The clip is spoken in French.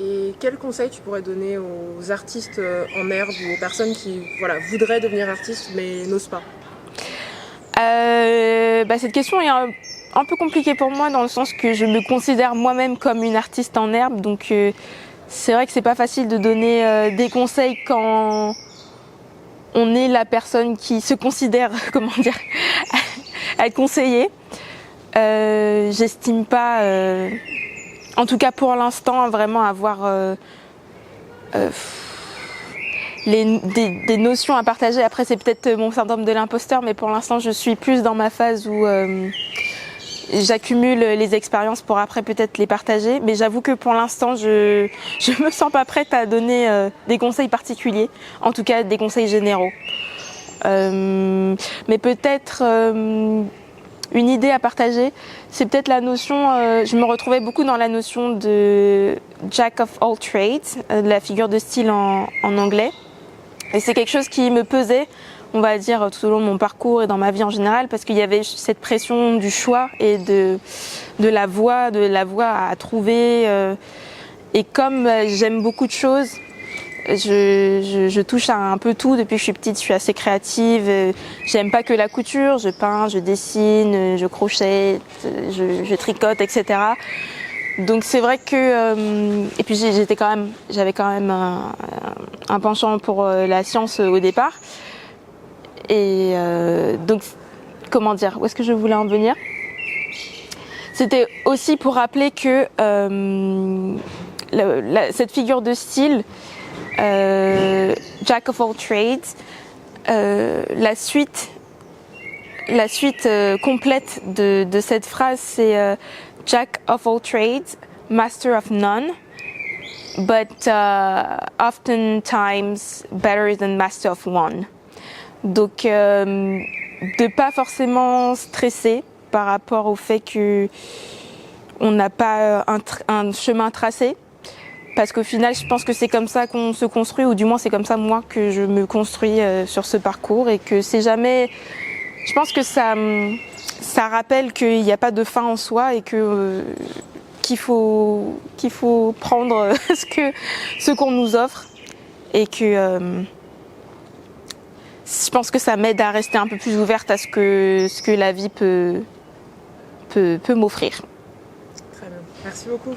Et quel conseil tu pourrais donner aux artistes en herbe ou aux personnes qui voudraient devenir artistes mais n'osent pas? Cette question est un peu compliquée pour moi dans le sens que je me considère moi-même comme une artiste en herbe, donc c'est vrai que c'est pas facile de donner des conseils quand on est la personne qui se considère, comment dire, être conseillée. J'estime pas, en tout cas pour l'instant, vraiment avoir des notions à partager. Après, c'est peut-être mon syndrome de l'imposteur, mais pour l'instant, je suis plus dans ma phase où j'accumule les expériences pour après peut-être les partager. Mais j'avoue que pour l'instant, je me sens pas prête à donner des conseils particuliers, en tout cas des conseils généraux. Mais peut-être une idée à partager, c'est peut-être la notion, je me retrouvais beaucoup dans la notion de Jack of all trades, la figure de style en anglais. Et c'est quelque chose qui me pesait, on va dire, tout au long de mon parcours et dans ma vie en général, parce qu'il y avait cette pression du choix et de la voie à trouver. Et comme j'aime beaucoup de choses, je touche à un peu tout depuis que je suis petite, je suis assez créative. J'aime pas que la couture, je peins, je dessine, je crochète, je tricote, etc. Donc c'est vrai que et puis j'avais quand même un penchant pour la science au départ. Et donc comment dire, où est-ce que je voulais en venir? C'était aussi pour rappeler que cette figure de style, Jack of all trades, la suite complète de cette phrase, c'est Jack of all trades, master of none, but oftentimes better than master of one. Donc, de pas forcément stresser par rapport au fait que on n'a pas un chemin tracé. Parce qu'au final, je pense que c'est comme ça qu'on se construit, ou du moins c'est comme ça moi que je me construis sur ce parcours, et que c'est jamais. Je pense que ça rappelle qu'il n'y a pas de fin en soi et que qu'il faut prendre ce qu'on nous offre, et que je pense que ça m'aide à rester un peu plus ouverte à ce que la vie peut m'offrir. Très bien, merci beaucoup.